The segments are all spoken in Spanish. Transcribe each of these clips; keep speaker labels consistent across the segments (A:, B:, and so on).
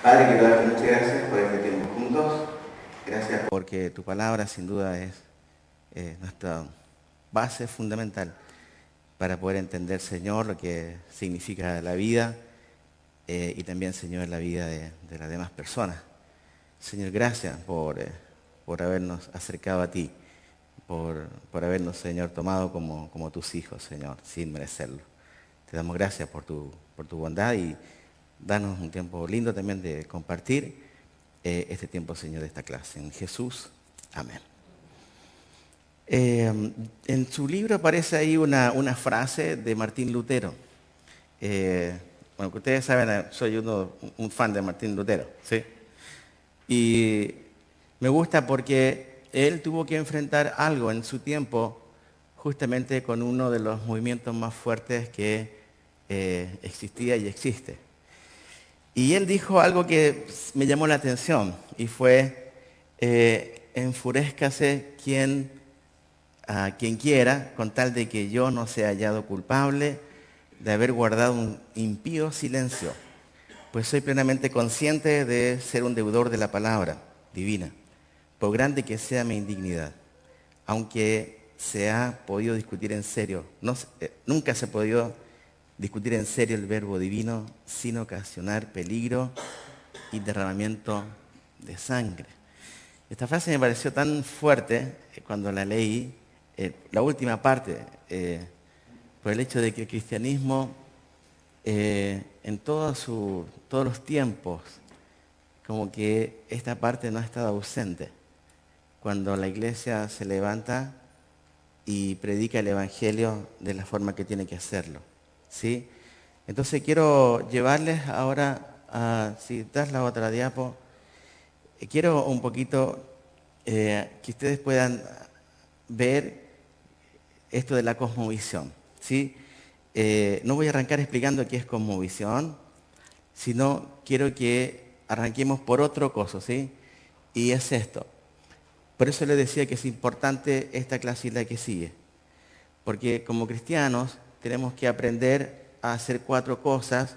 A: Padre, quiero darte muchas gracias por este tiempo juntos. Gracias porque tu palabra sin duda es nuestra base fundamental para poder entender, Señor, lo que significa la vida y también, Señor, la vida de las demás personas. Señor, gracias por habernos acercado a ti, por habernos, Señor, tomado como tus hijos, Señor, sin merecerlo. Te damos gracias por tu bondad y danos un tiempo lindo también de compartir este tiempo, Señor, de esta clase. En Jesús, amén. En su libro aparece ahí una frase de Martín Lutero. Bueno, que ustedes saben, soy un fan de Martín Lutero, ¿sí? Y me gusta porque él tuvo que enfrentar algo en su tiempo justamente con uno de los movimientos más fuertes que existía y existe. Y él dijo algo que me llamó la atención y fue, enfurézcase quien quiera, con tal de que yo no sea hallado culpable de haber guardado un impío silencio, pues soy plenamente consciente de ser un deudor de la palabra divina, por grande que sea mi indignidad, aunque se ha podido discutir en serio, nunca se ha podido discutir en serio el verbo divino sin ocasionar peligro y derramamiento de sangre. Esta frase me pareció tan fuerte cuando la leí, la última parte, por el hecho de que el cristianismo en todos los tiempos, como que esta parte no ha estado ausente. Cuando la iglesia se levanta y predica el evangelio de la forma que tiene que hacerlo, ¿sí? Entonces quiero llevarles ahora si das la otra diapo, quiero un poquito que ustedes puedan ver esto de la cosmovisión, ¿sí? No voy a arrancar explicando qué es cosmovisión, sino quiero que arranquemos por otro cosa, ¿sí? Y es esto. Por eso les decía que es importante esta clase y la que sigue. Porque como cristianos tenemos que aprender a hacer 4 cosas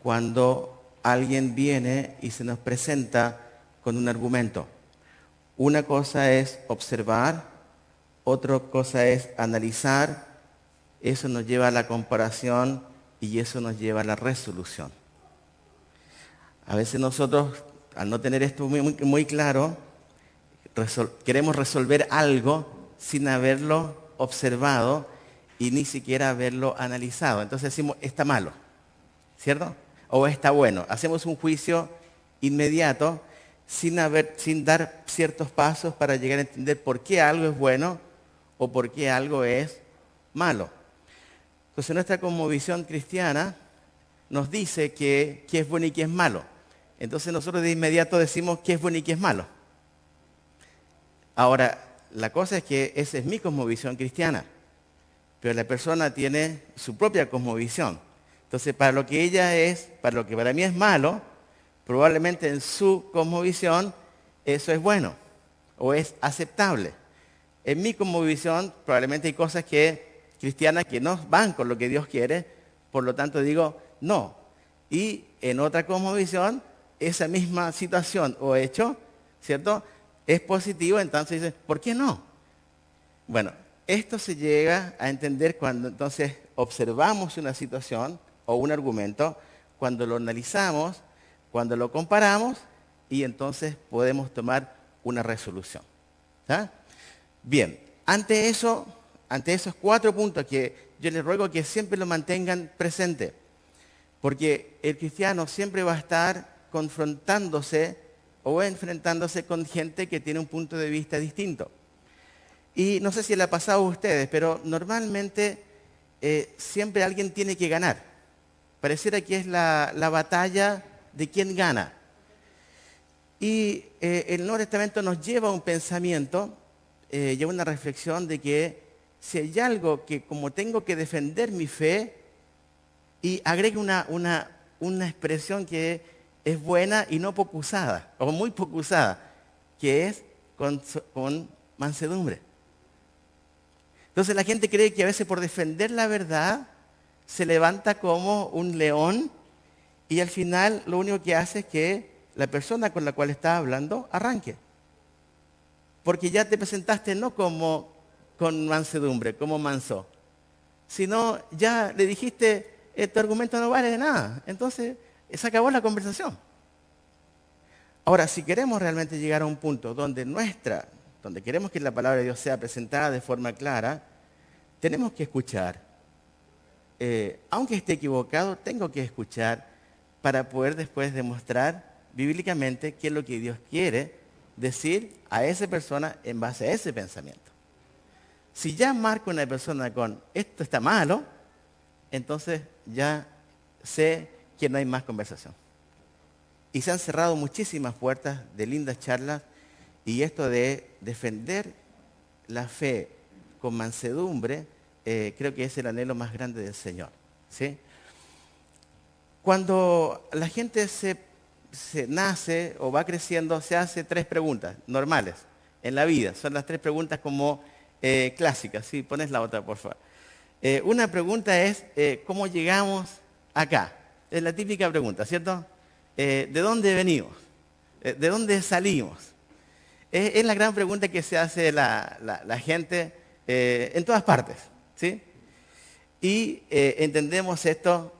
A: cuando alguien viene y se nos presenta con un argumento. Una cosa es observar, otra cosa es analizar, eso nos lleva a la comparación y eso nos lleva a la resolución. A veces nosotros, al no tener esto muy claro, queremos resolver algo sin haberlo observado y ni siquiera haberlo analizado. Entonces decimos, está malo, ¿cierto? O está bueno. Hacemos un juicio inmediato sin dar ciertos pasos para llegar a entender por qué algo es bueno o por qué algo es malo. Entonces nuestra cosmovisión cristiana nos dice qué es bueno y qué es malo. Entonces nosotros de inmediato decimos qué es bueno y qué es malo. Ahora, la cosa es que esa es mi cosmovisión cristiana, pero la persona tiene su propia cosmovisión. Entonces, para lo que ella es, para lo que para mí es malo, probablemente en su cosmovisión eso es bueno o es aceptable. En mi cosmovisión probablemente hay cosas cristianas que no van con lo que Dios quiere, por lo tanto digo no. Y en otra cosmovisión, esa misma situación o hecho, ¿cierto?, es positivo, entonces dicen, ¿por qué no? Bueno, esto se llega a entender cuando entonces observamos una situación o un argumento, cuando lo analizamos, cuando lo comparamos y entonces podemos tomar una resolución. ¿Está? Bien, ante esos 4 puntos que yo les ruego que siempre lo mantengan presente, porque el cristiano siempre va a estar confrontándose o enfrentándose con gente que tiene un punto de vista distinto. Y no sé si le ha pasado a ustedes, pero normalmente siempre alguien tiene que ganar. Pareciera que es la batalla de quién gana. Y el Nuevo Testamento nos lleva a un pensamiento y a una reflexión de que si hay algo que como tengo que defender mi fe, y agrega una expresión que es buena y no poco usada, o muy poco usada, que es con mansedumbre. Entonces la gente cree que a veces por defender la verdad se levanta como un león y al final lo único que hace es que la persona con la cual estás hablando arranque. Porque ya te presentaste no como con mansedumbre, como manso, sino ya le dijiste, tu argumento no vale de nada. Entonces, se acabó la conversación. Ahora, si queremos realmente llegar a un punto donde queremos que la palabra de Dios sea presentada de forma clara, tenemos que escuchar. Aunque esté equivocado, tengo que escuchar para poder después demostrar bíblicamente qué es lo que Dios quiere decir a esa persona en base a ese pensamiento. Si ya marco a una persona con esto está malo, entonces ya sé que no hay más conversación. Y se han cerrado muchísimas puertas de lindas charlas, y esto de defender la fe con mansedumbre, creo que es el anhelo más grande del Señor, ¿sí? Cuando la gente se nace o va creciendo, se hace 3 preguntas normales en la vida. Son las 3 preguntas como clásicas. ¿Sí? Pones la otra, por favor. Una pregunta es, ¿cómo llegamos acá? Es la típica pregunta, ¿cierto? ¿De dónde venimos? ¿De dónde salimos? Es la gran pregunta que se hace la gente en todas partes, ¿sí? Y entendemos esto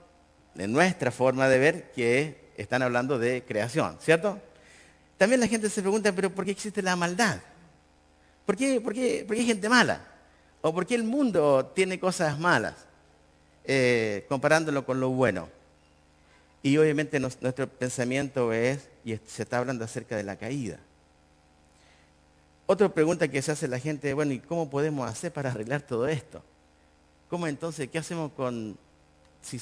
A: en nuestra forma de ver, que están hablando de creación, ¿cierto? También la gente se pregunta, ¿pero por qué existe la maldad? ¿Por qué hay gente mala? ¿O por qué el mundo tiene cosas malas? Comparándolo con lo bueno. Y obviamente nuestro pensamiento es, y se está hablando acerca de la caída. Otra pregunta que se hace la gente, bueno, ¿y cómo podemos hacer para arreglar todo esto? ¿Cómo entonces, qué hacemos si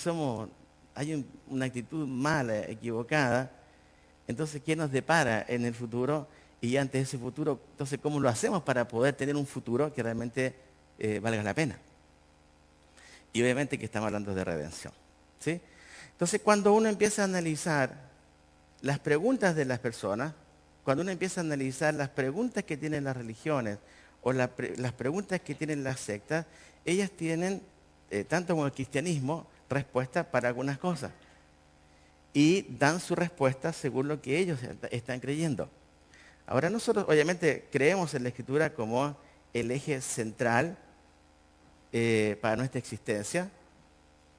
A: hay una actitud mala, equivocada? Entonces, ¿qué nos depara en el futuro? Y ante ese futuro, entonces, ¿cómo lo hacemos para poder tener un futuro que realmente valga la pena? Y obviamente que estamos hablando de redención, ¿sí? Entonces, cuando uno empieza a analizar las preguntas de las personas, cuando uno empieza a analizar las preguntas que tienen las religiones o las preguntas que tienen las sectas, ellas tienen, tanto como el cristianismo, respuestas para algunas cosas. Y dan su respuesta según lo que ellos están creyendo. Ahora nosotros obviamente creemos en la Escritura como el eje central para nuestra existencia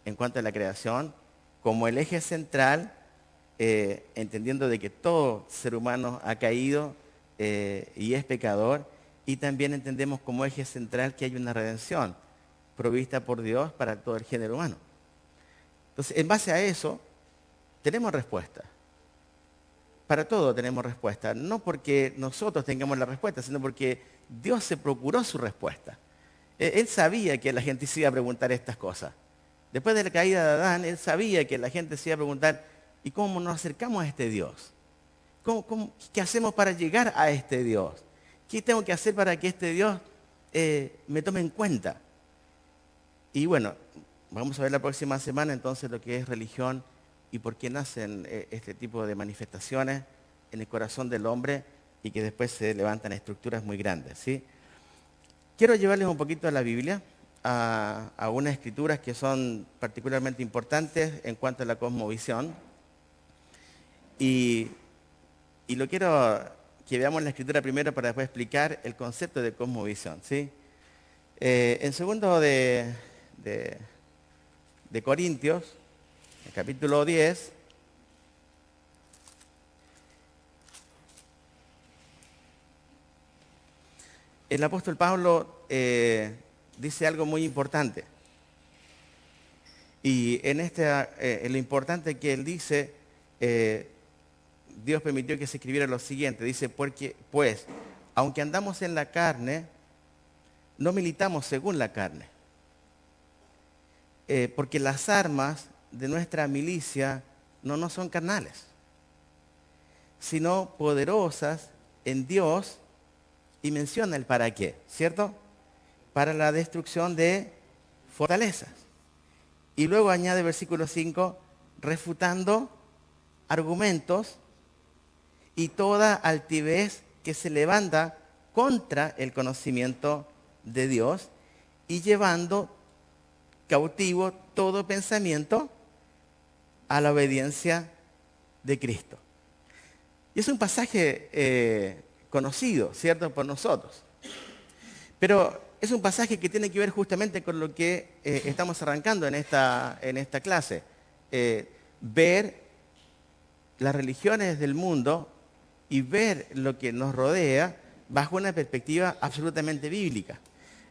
A: en cuanto a la creación, como el eje central, entendiendo de que todo ser humano ha caído y es pecador, y también entendemos como eje central que hay una redención provista por Dios para todo el género humano. Entonces, en base a eso, tenemos respuesta. Para todo tenemos respuesta, no porque nosotros tengamos la respuesta, sino porque Dios se procuró su respuesta. Él sabía que la gente se iba a preguntar estas cosas. Después de la caída de Adán, él sabía que la gente se iba a preguntar, ¿y cómo nos acercamos a este Dios? ¿Qué hacemos para llegar a este Dios? ¿Qué tengo que hacer para que este Dios me tome en cuenta? Y bueno, vamos a ver la próxima semana entonces lo que es religión y por qué nacen este tipo de manifestaciones en el corazón del hombre y que después se levantan estructuras muy grandes, ¿sí? Quiero llevarles un poquito a la Biblia, a unas escrituras que son particularmente importantes en cuanto a la cosmovisión. Y lo quiero que veamos la escritura primero para después explicar el concepto de cosmovisión, ¿sí? En segundo de Corintios, el capítulo 10, el apóstol Pablo dice algo muy importante. Y en lo importante que él dice, Dios permitió que se escribiera lo siguiente. Dice, pues, aunque andamos en la carne, no militamos según la carne. Porque las armas de nuestra milicia no son carnales, sino poderosas en Dios, y menciona el para qué, ¿cierto? Para la destrucción de fortalezas. Y luego añade versículo 5, refutando argumentos y toda altivez que se levanta contra el conocimiento de Dios, y llevando cautivo todo pensamiento a la obediencia de Cristo. Y es un pasaje conocido, ¿cierto?, por nosotros. Pero es un pasaje que tiene que ver justamente con lo que estamos arrancando en esta clase. Ver las religiones del mundo y ver lo que nos rodea bajo una perspectiva absolutamente bíblica.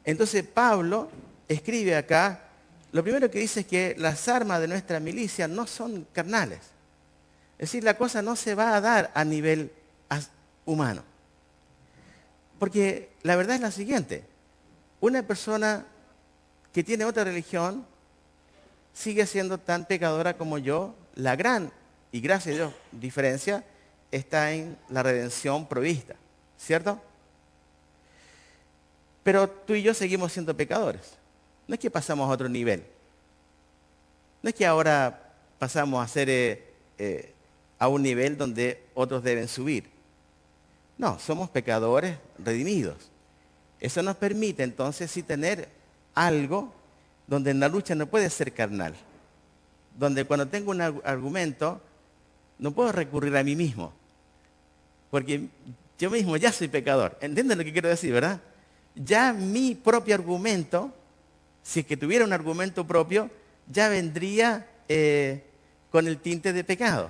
A: Entonces Pablo escribe acá, lo primero que dice es que las armas de nuestra milicia no son carnales. Es decir, la cosa no se va a dar a nivel humano. Porque la verdad es la siguiente, una persona que tiene otra religión sigue siendo tan pecadora como yo. La gran, y gracias a Dios, diferencia está en la redención provista, ¿cierto? Pero tú y yo seguimos siendo pecadores. No es que pasamos a otro nivel. No es que ahora pasamos a ser a un nivel donde otros deben subir. No, somos pecadores redimidos. Eso nos permite entonces sí tener algo donde en la lucha no puede ser carnal. Donde cuando tengo un argumento no puedo recurrir a mí mismo. Porque yo mismo ya soy pecador. ¿Entienden lo que quiero decir, verdad? Ya mi propio argumento, si es que tuviera un argumento propio, ya vendría con el tinte de pecado.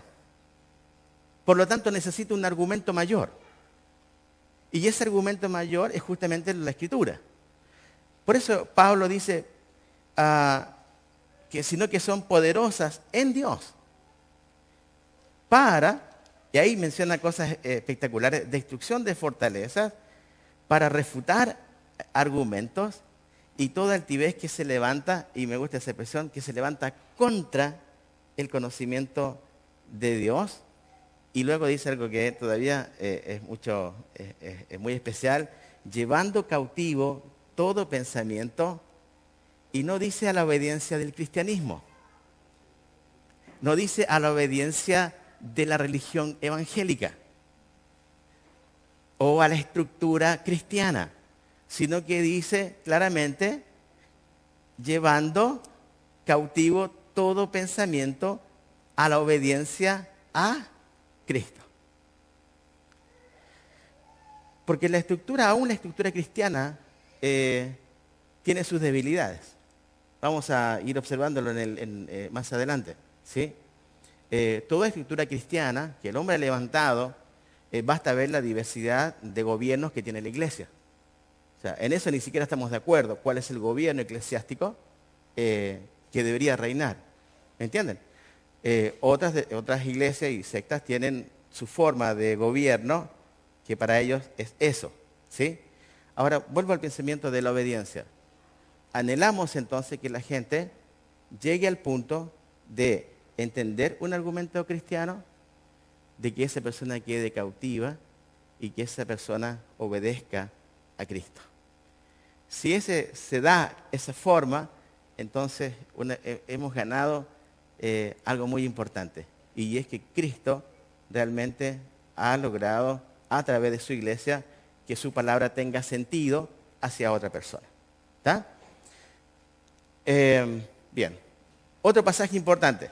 A: Por lo tanto, necesito un argumento mayor. Y ese argumento mayor es justamente la Escritura. Por eso Pablo dice que sino que son poderosas en Dios. Y ahí menciona cosas espectaculares, destrucción de fortalezas, para refutar argumentos y toda altivez que se levanta, y me gusta esa expresión, que se levanta contra el conocimiento de Dios. Y luego dice algo que todavía es muy especial, llevando cautivo todo pensamiento, y no dice a la obediencia del cristianismo, no dice a la obediencia de la religión evangélica o a la estructura cristiana, sino que dice claramente, llevando cautivo todo pensamiento a la obediencia a Cristo. Porque aún la estructura cristiana, tiene sus debilidades. Vamos a ir observándolo más adelante, ¿sí? Toda estructura cristiana que el hombre ha levantado, basta ver la diversidad de gobiernos que tiene la iglesia. O sea, en eso ni siquiera estamos de acuerdo. ¿Cuál es el gobierno eclesiástico que debería reinar? ¿Me entienden? Otras iglesias y sectas tienen su forma de gobierno que para ellos es eso, ¿sí? Ahora, vuelvo al pensamiento de la obediencia. Anhelamos entonces que la gente llegue al punto de entender un argumento cristiano, de que esa persona quede cautiva y que esa persona obedezca a Cristo. Si se da esa forma, entonces hemos ganado algo muy importante, y es que Cristo realmente ha logrado a través de su iglesia que su palabra tenga sentido hacia otra persona. ¿Está? Bien, otro pasaje importante,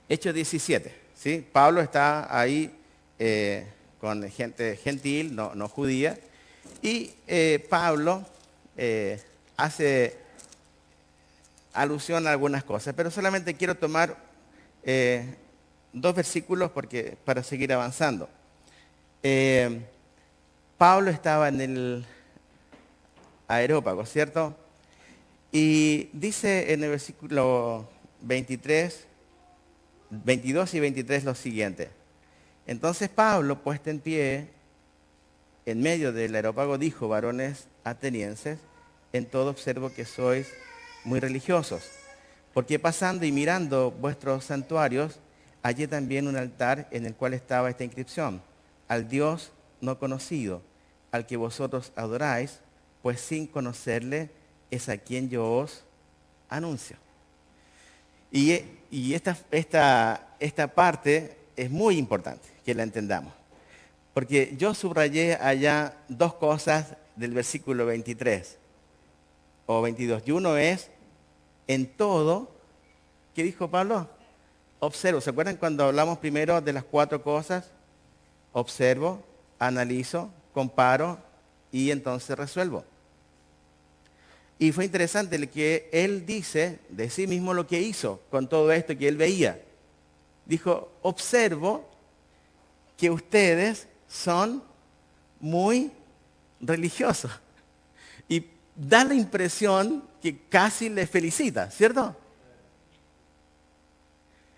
A: Hechos 17, ¿sí? Pablo está ahí con gente gentil, no judía, y Pablo hace alusión a algunas cosas, pero solamente quiero tomar 2 versículos para seguir avanzando. Pablo estaba en el Areópago, ¿cierto? Y dice en el versículo 22 y 23 lo siguiente. Entonces Pablo, puesto en pie, en medio del Areópago, dijo: varones atenienses, en todo observo que sois muy religiosos, porque pasando y mirando vuestros santuarios, hallé también un altar en el cual estaba esta inscripción: al Dios no conocido, al que vosotros adoráis, pues sin conocerle es a quien yo os anuncio. Y esta parte es muy importante que la entendamos, porque yo subrayé allá 2 cosas del versículo 23 o 22, y uno es, en todo, ¿qué dijo Pablo? Observo. ¿Se acuerdan cuando hablamos primero de las 4 cosas? observo, analizo, comparo y entonces resuelvo. Y fue interesante el que él dice de sí mismo lo que hizo con todo esto que él veía. Dijo, observo que ustedes son muy religiosos. Y da la impresión que casi les felicita, ¿cierto?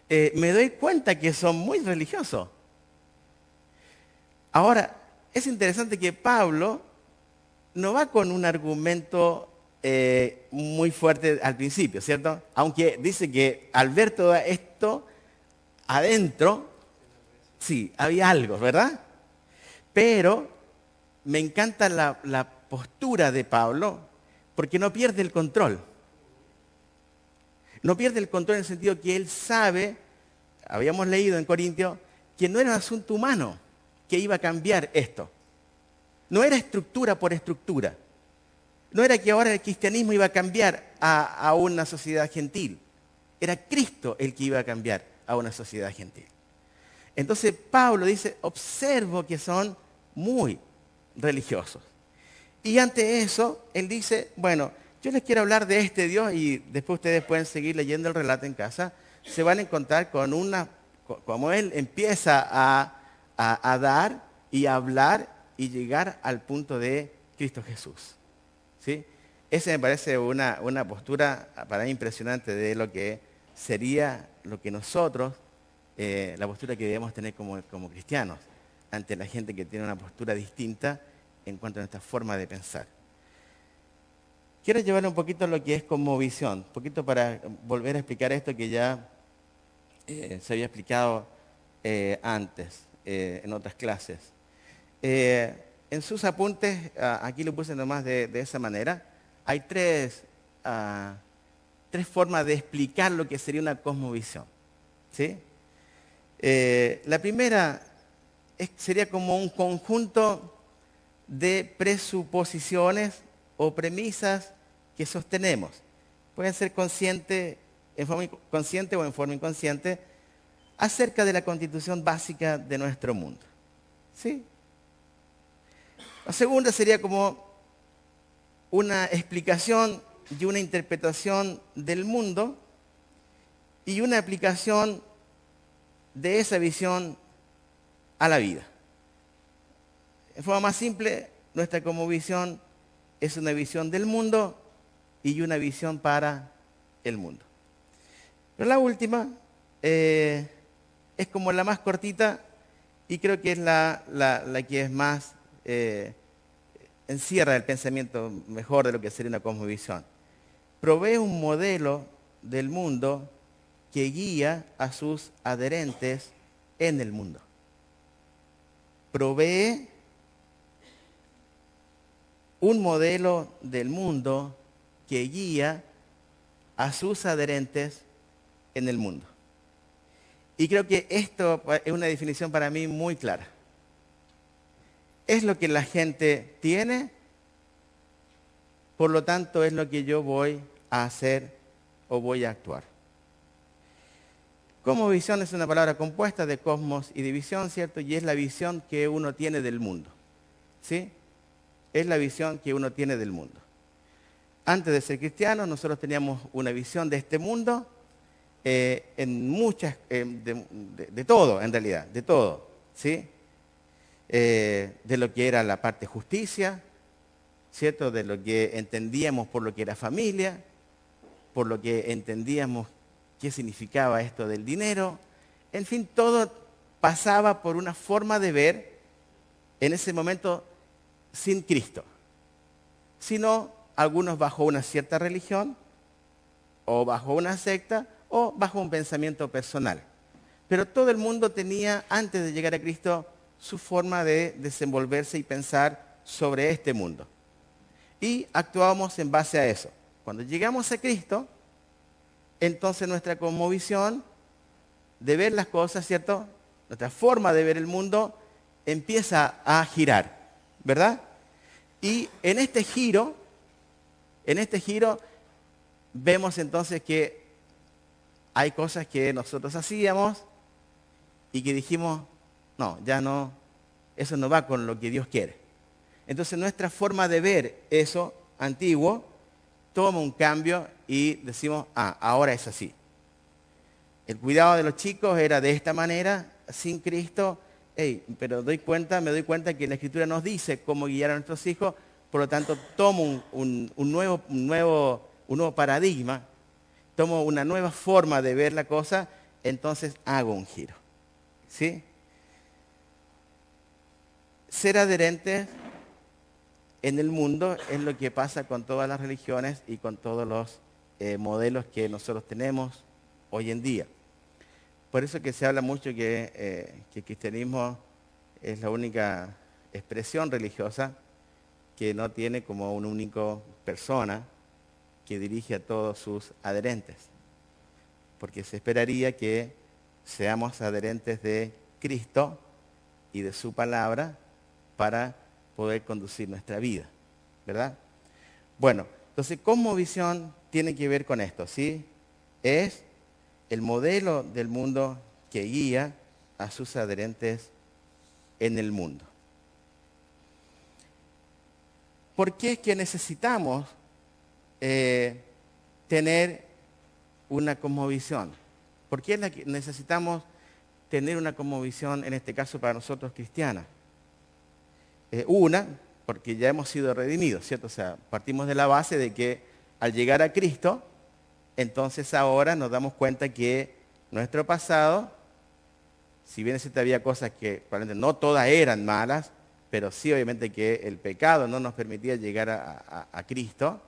A: Me doy cuenta que son muy religiosos. Ahora, es interesante que Pablo no va con un argumento muy fuerte al principio, ¿cierto? Aunque dice que al ver todo esto adentro, sí, había algo, ¿verdad? Pero me encanta la postura de Pablo porque no pierde el control. No pierde el control en el sentido que él sabe, habíamos leído en Corintios, que no era un asunto humano que iba a cambiar esto. No era estructura por estructura. No era que ahora el cristianismo iba a cambiar a una sociedad gentil. Era Cristo el que iba a cambiar a una sociedad gentil. Entonces Pablo dice, observo que son muy religiosos. Y ante eso, él dice, bueno, yo les quiero hablar de este Dios y después ustedes pueden seguir leyendo el relato en casa. Se van a encontrar con como él empieza a dar y a hablar y llegar al punto de Cristo Jesús. ¿Sí? Esa me parece una postura para mí impresionante de lo que sería lo que nosotros, la postura que debemos tener como cristianos ante la gente que tiene una postura distinta en cuanto a nuestra forma de pensar. Quiero llevarle un poquito a lo que es cosmovisión, un poquito para volver a explicar esto que ya se había explicado antes en otras clases. En sus apuntes, aquí lo puse nomás de esa manera, hay tres formas de explicar lo que sería una cosmovisión. ¿Sí? La primera sería como un conjunto de presuposiciones o premisas que sostenemos. Pueden ser conscientes, en forma consciente o en forma inconsciente, acerca de la constitución básica de nuestro mundo. ¿Sí? La segunda sería como una explicación y una interpretación del mundo y una aplicación de esa visión a la vida. En forma más simple, nuestra cosmovisión es una visión del mundo y una visión para el mundo. Pero la última es como la más cortita y creo que es la que es más encierra el pensamiento mejor de lo que sería una cosmovisión. Provee un modelo del mundo que guía a sus adherentes en el mundo. Provee un modelo del mundo que guía a sus adherentes en el mundo. Y creo que esto es una definición para mí muy clara. Es lo que la gente tiene, por lo tanto es lo que yo voy a hacer o voy a actuar. Cosmovisión es una palabra compuesta de cosmos y de visión, ¿cierto? Y es la visión que uno tiene del mundo. ¿Sí? Es la visión que uno tiene del mundo. Antes de ser cristianos, nosotros teníamos una visión de este mundo en muchas, de todo, en realidad, de todo, ¿sí? De lo que era la parte justicia, ¿cierto? De lo que entendíamos por lo que era familia, por lo que entendíamos qué significaba esto del dinero. En fin, todo pasaba por una forma de ver en ese momento sin Cristo, sino algunos bajo una cierta religión, o bajo una secta, o bajo un pensamiento personal. Pero todo el mundo tenía, antes de llegar a Cristo, su forma de desenvolverse y pensar sobre este mundo. Y actuábamos en base a eso. Cuando llegamos a Cristo, entonces nuestra cosmovisión de ver las cosas, ¿cierto? Nuestra forma de ver el mundo empieza a girar, ¿verdad? Y en este giro vemos entonces que hay cosas que nosotros hacíamos y que dijimos, no, ya no Eso no va con lo que Dios quiere. Entonces nuestra forma de ver eso antiguo toma un cambio y decimos, ahora es así. El cuidado de los chicos era de esta manera, sin Cristo, pero me doy cuenta que la Escritura nos dice cómo guiar a nuestros hijos, por lo tanto tomo un nuevo paradigma, tomo una nueva forma de ver la cosa, entonces hago un giro. ¿Sí? Ser adherentes en el mundo es lo que pasa con todas las religiones y con todos los modelos que nosotros tenemos hoy en día. Por eso que se habla mucho que el cristianismo es la única expresión religiosa que no tiene como una única persona que dirige a todos sus adherentes. Porque se esperaría que seamos adherentes de Cristo y de su palabra para poder conducir nuestra vida, ¿verdad? Bueno, entonces, cosmovisión tiene que ver con esto, ¿sí? Es el modelo del mundo que guía a sus adherentes en el mundo. ¿Por qué es que necesitamos tener una cosmovisión? ¿Por qué necesitamos tener una cosmovisión, en este caso para nosotros cristianas? Porque ya hemos sido redimidos, ¿cierto? O sea, partimos de la base de que al llegar a Cristo, entonces ahora nos damos cuenta que nuestro pasado, si bien había cosas que probablemente no todas eran malas, pero sí obviamente que el pecado no nos permitía llegar a Cristo,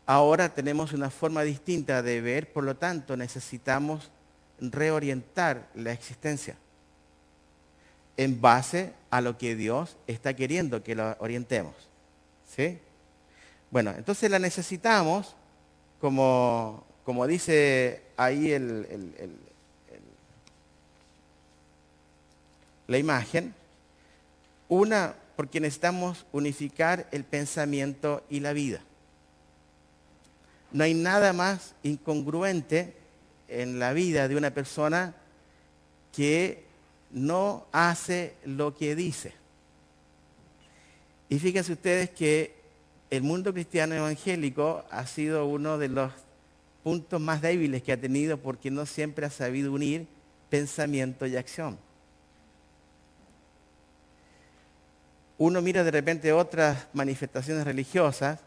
A: ahora tenemos una forma distinta de ver, por lo tanto necesitamos reorientar la existencia en base a lo que Dios está queriendo que lo orientemos. ¿Sí? Bueno, entonces la necesitamos, como dice ahí la imagen, porque necesitamos unificar el pensamiento y la vida. No hay nada más incongruente en la vida de una persona que no hace lo que dice. Y fíjense ustedes que el mundo cristiano evangélico ha sido uno de los puntos más débiles que ha tenido porque no siempre ha sabido unir pensamiento y acción. Uno mira de repente otras manifestaciones religiosas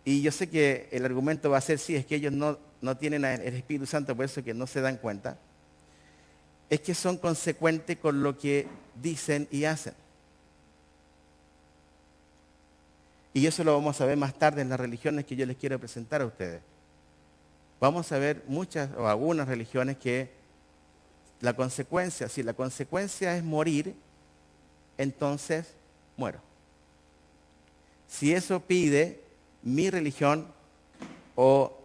A: y yo sé que el argumento va a ser, sí, es que ellos no tienen el Espíritu Santo, por eso que no se dan cuenta. Es que son consecuentes con lo que dicen y hacen. Y eso lo vamos a ver más tarde en las religiones que yo les quiero presentar a ustedes. Vamos a ver muchas o algunas religiones que si la consecuencia es morir, entonces muero. Si eso pide mi religión o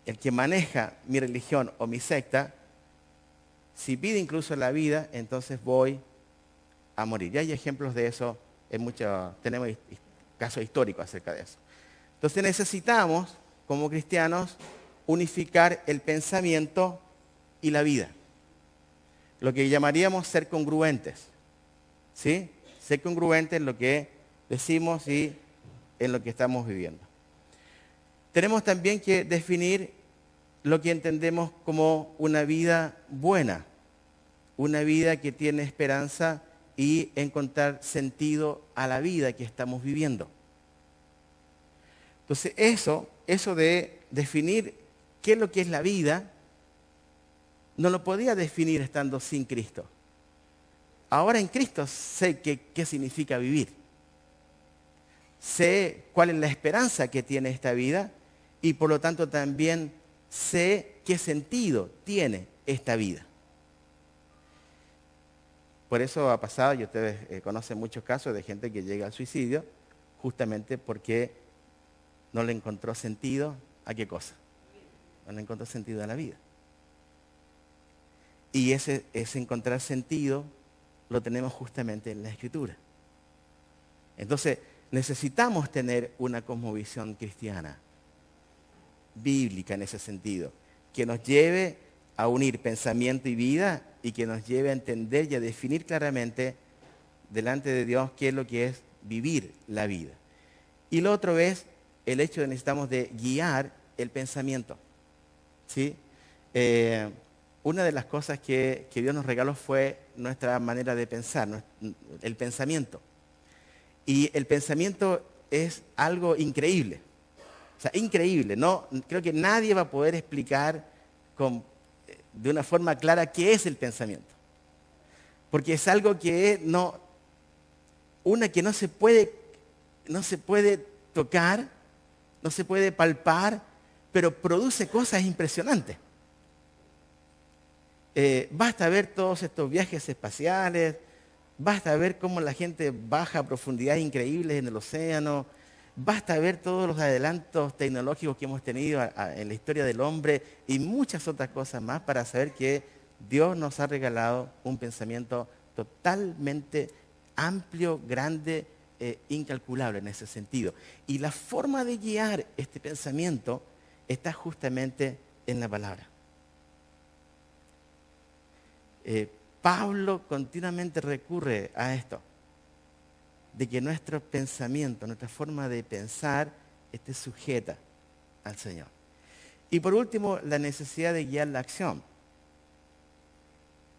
A: el que maneja mi religión o mi secta, si pide incluso la vida, entonces voy a morir. Y hay ejemplos de eso, tenemos casos históricos acerca de eso. Entonces necesitamos, como cristianos, unificar el pensamiento y la vida. Lo que llamaríamos ser congruentes. ¿Sí? Ser congruentes en lo que decimos y en lo que estamos viviendo. Tenemos también que definir lo que entendemos como una vida buena, una vida que tiene esperanza y encontrar sentido a la vida que estamos viviendo. Entonces eso de definir qué es lo que es la vida, no lo podía definir estando sin Cristo. Ahora en Cristo sé qué significa vivir. Sé cuál es la esperanza que tiene esta vida y por lo tanto también sé qué sentido tiene esta vida. Por eso ha pasado, y ustedes conocen muchos casos de gente que llega al suicidio justamente porque no le encontró sentido a qué cosa. No le encontró sentido a la vida. Y ese encontrar sentido lo tenemos justamente en la Escritura. Entonces, necesitamos tener una cosmovisión cristiana, bíblica en ese sentido, que nos lleve a unir pensamiento y vida y que nos lleve a entender y a definir claramente delante de Dios qué es lo que es vivir la vida. Y lo otro es el hecho de necesitamos de guiar el pensamiento, ¿sí? Una de las cosas que Dios nos regaló fue nuestra manera de pensar, el pensamiento. Y el pensamiento es algo increíble. O sea, increíble. No, creo que nadie va a poder explicar de una forma clara qué es el pensamiento. Porque es algo que que no se puede tocar, no se puede palpar, pero produce cosas impresionantes. Basta ver todos estos viajes espaciales, basta ver cómo la gente baja a profundidades increíbles en el océano, basta ver todos los adelantos tecnológicos que hemos tenido en la historia del hombre y muchas otras cosas más para saber que Dios nos ha regalado un pensamiento totalmente amplio, grande, incalculable en ese sentido. Y la forma de guiar este pensamiento está justamente en la palabra. Pablo continuamente recurre a esto, de que nuestro pensamiento, nuestra forma de pensar esté sujeta al Señor. Y por último, la necesidad de guiar la acción.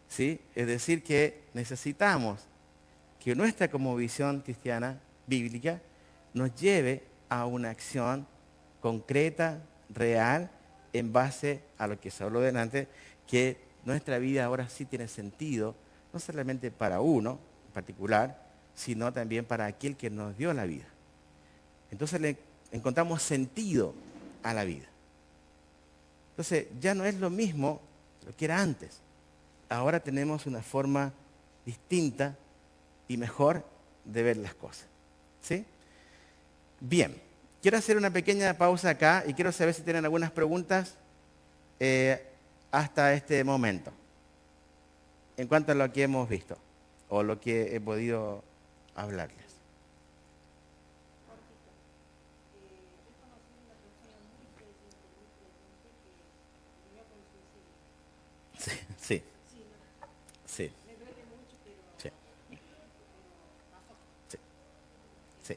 A: ¿Sí? Es decir, que necesitamos que nuestra cosmovisión cristiana, bíblica, nos lleve a una acción concreta, real, en base a lo que se habló delante, que nuestra vida ahora sí tiene sentido, no solamente para uno en particular, sino también para aquel que nos dio la vida. Entonces le encontramos sentido a la vida. Entonces ya no es lo mismo lo que era antes. Ahora tenemos una forma distinta y mejor de ver las cosas. ¿Sí? Bien, quiero hacer una pequeña pausa acá y quiero saber si tienen algunas preguntas hasta este momento, en cuanto a lo que hemos visto o lo que he podido hablarles. Sí, sí, sí, sí, sí, sí.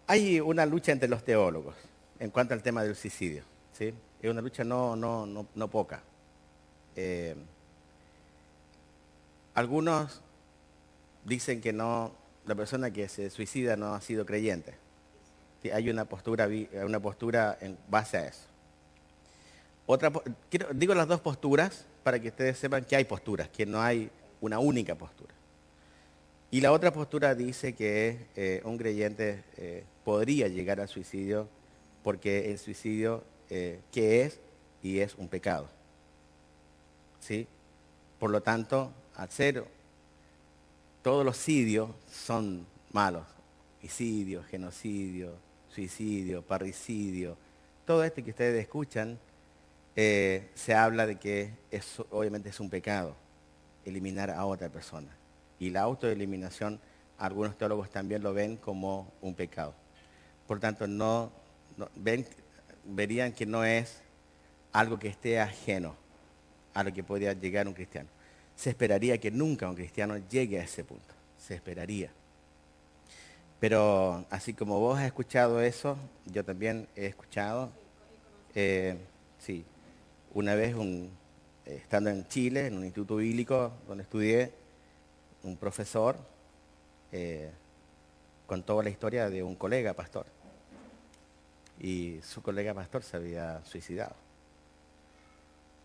A: Hay una lucha entre los teólogos en cuanto al tema del suicidio, ¿sí? Es una lucha no poca. Algunos dicen que la persona que se suicida no ha sido creyente. Sí, hay una postura en base a eso. Digo las dos posturas para que ustedes sepan que hay posturas, que no hay una única postura. Y la otra postura dice que un creyente podría llegar al suicidio porque el suicidio, ¿qué es? Y es un pecado. ¿Sí? Por lo tanto, todos los sidios son malos. Homicidio, genocidio, suicidio, parricidio. Todo esto que ustedes escuchan, se habla de que obviamente es un pecado eliminar a otra persona. Y la autoeliminación, algunos teólogos también lo ven como un pecado. Por tanto, verían que no es algo que esté ajeno a lo que podría llegar un cristiano. Se esperaría que nunca un cristiano llegue a ese punto. Se esperaría. Pero así como vos has escuchado eso, yo también he escuchado. Sí, una vez estando en Chile, en un instituto bíblico donde estudié, un profesor contó la historia de un colega pastor. Y su colega pastor se había suicidado.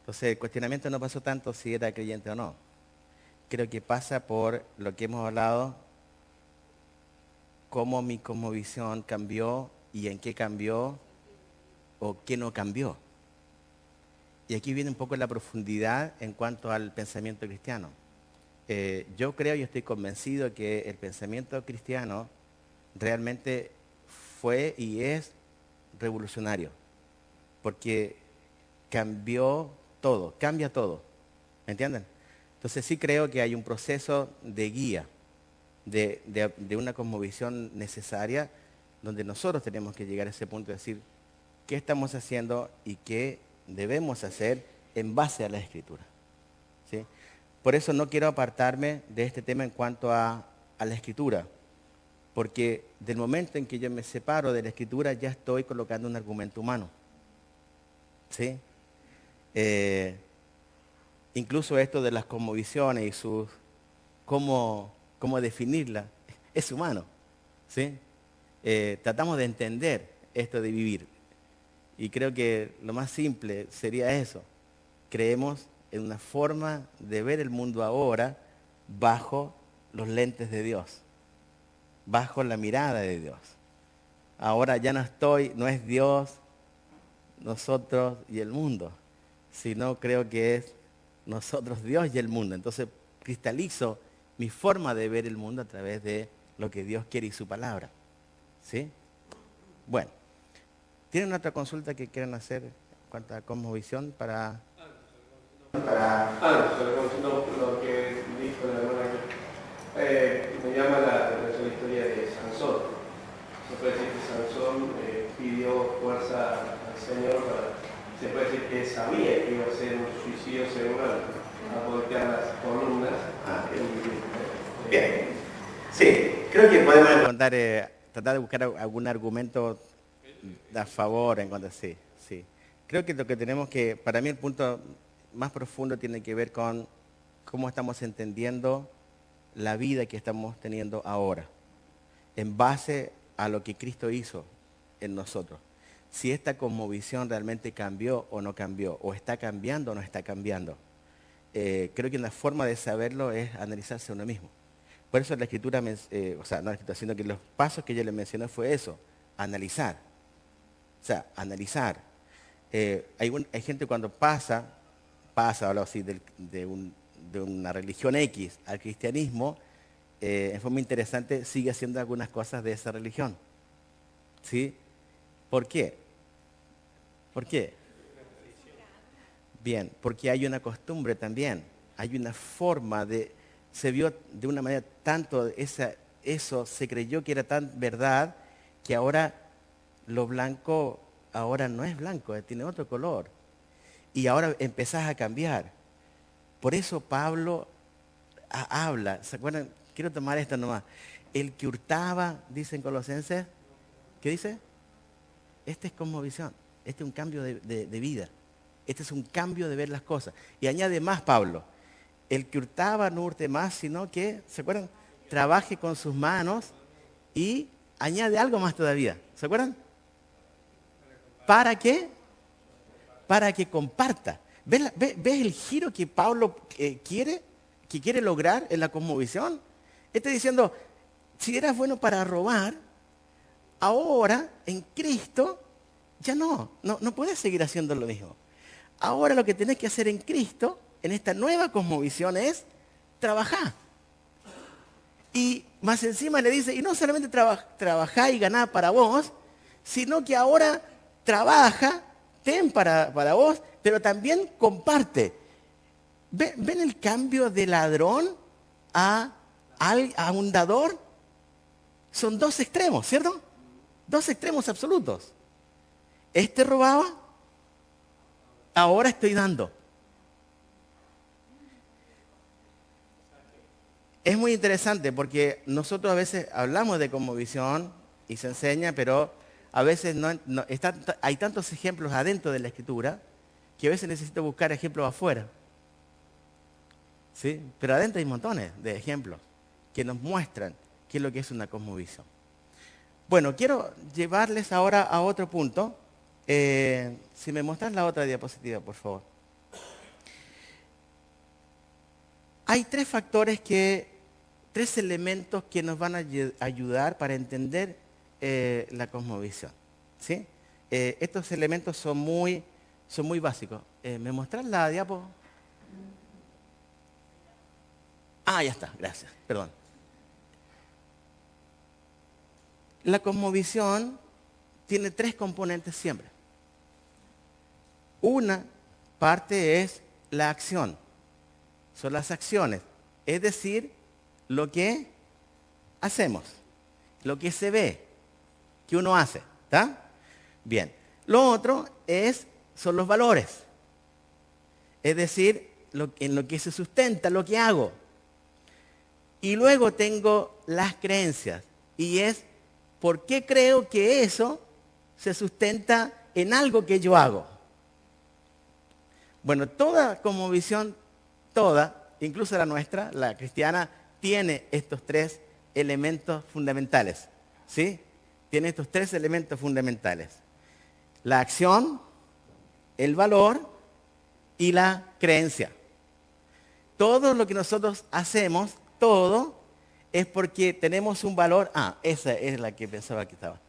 A: Entonces el cuestionamiento no pasó tanto si era creyente o no. Creo que pasa por lo que hemos hablado, cómo mi cosmovisión cambió y en qué cambió o qué no cambió. Y aquí viene un poco la profundidad en cuanto al pensamiento cristiano. Yo creo y estoy convencido que el pensamiento cristiano realmente fue y es revolucionario, porque cambió todo, cambia todo, ¿me entienden? Entonces sí creo que hay un proceso de guía, de una cosmovisión necesaria, donde nosotros tenemos que llegar a ese punto de decir qué estamos haciendo y qué debemos hacer en base a la Escritura. ¿Sí? Por eso no quiero apartarme de este tema en cuanto a la Escritura, porque del momento en que yo me separo de la Escritura ya estoy colocando un argumento humano. ¿Sí? Incluso esto de las cosmovisiones y sus cómo definirla, es humano. ¿Sí? Tratamos de entender esto de vivir. Y creo que lo más simple sería eso. Creemos en una forma de ver el mundo ahora bajo los lentes de Dios, bajo la mirada de Dios. Ahora ya no es Dios, nosotros y el mundo, sino creo que es nosotros, Dios y el mundo. Entonces cristalizo mi forma de ver el mundo a través de lo que Dios quiere y su palabra. ¿Sí? Bueno, ¿tienen otra consulta que quieran hacer en cuanto a cosmovisión para...?
B: Lo que dijo la hermana me llama la atención la historia de Sansón. Se puede decir que Sansón pidió fuerza al Señor, se puede decir que sabía que iba a ser un suicidio cerebral, a voltear las columnas.
A: Bien, sí, creo que podemos tratar de buscar algún argumento a favor, en cuanto a sí. Creo que lo que tenemos que, para mí el punto más profundo tiene que ver con cómo estamos entendiendo la vida que estamos teniendo ahora, en base a lo que Cristo hizo en nosotros. Si esta cosmovisión realmente cambió o no cambió, o está cambiando o no está cambiando. Creo que una forma de saberlo es analizarse a uno mismo. Por eso la Escritura, no la Escritura, sino que los pasos que yo le mencioné fue eso, analizar. O sea, analizar. Hay gente cuando pasa, hablo así, de una religión X al cristianismo, en forma interesante sigue haciendo algunas cosas de esa religión. ¿Sí? ¿Por qué? ¿Por qué? Bien, porque hay una costumbre también, hay una forma se vio de una manera tanto, eso se creyó que era tan verdad, que ahora lo blanco, ahora no es blanco, tiene otro color. Y ahora empezás a cambiar. Por eso Pablo habla, ¿se acuerdan? Quiero tomar esto nomás. El que hurtaba, dicen Colosenses, ¿qué dice? Este es cosmovisión, este es un cambio de vida, este es un cambio de ver las cosas. Y añade más Pablo, el que hurtaba no hurte más, sino que, ¿se acuerdan? Trabaje con sus manos y añade algo más todavía, ¿se acuerdan? ¿Para qué? Para que comparta. ¿Ves el giro que Pablo quiere lograr en la cosmovisión? Está diciendo, si eras bueno para robar, ahora en Cristo ya no puedes seguir haciendo lo mismo. Ahora lo que tenés que hacer en Cristo, en esta nueva cosmovisión, es trabajar. Y más encima le dice, y no solamente trabajar y ganar para vos, sino que ahora trabaja, ten para vos, pero también comparte. ¿Ven el cambio de ladrón a un dador? Son dos extremos, ¿cierto? Dos extremos absolutos. Este robaba, ahora estoy dando. Es muy interesante porque nosotros a veces hablamos de cosmovisión y se enseña, pero a veces hay tantos ejemplos adentro de la Escritura que a veces necesito buscar ejemplos afuera. ¿Sí? Pero adentro hay montones de ejemplos que nos muestran qué es lo que es una cosmovisión. Bueno, quiero llevarles ahora a otro punto. Si me muestras la otra diapositiva, por favor. Hay tres elementos que nos van a ayudar para entender la cosmovisión. ¿Sí? Estos elementos son muy básicos. ¿Me muestras la diapo? Ah, ya está, gracias, perdón. La cosmovisión tiene tres componentes siempre. Una parte es la acción, son las acciones, es decir, lo que hacemos, lo que se ve, que uno hace, ¿está? Bien. Lo otro son los valores. es decir, en lo que se sustenta lo que hago. Y luego tengo las creencias, y es por qué creo que eso se sustenta en algo que yo hago. Bueno, toda cosmovisión, toda, incluso la nuestra, la cristiana, tiene estos tres elementos fundamentales, ¿sí? Tiene estos tres elementos fundamentales. La acción, el valor y la creencia. Todo lo que nosotros hacemos, todo, es porque tenemos un valor. Esa es la que pensaba que estaba.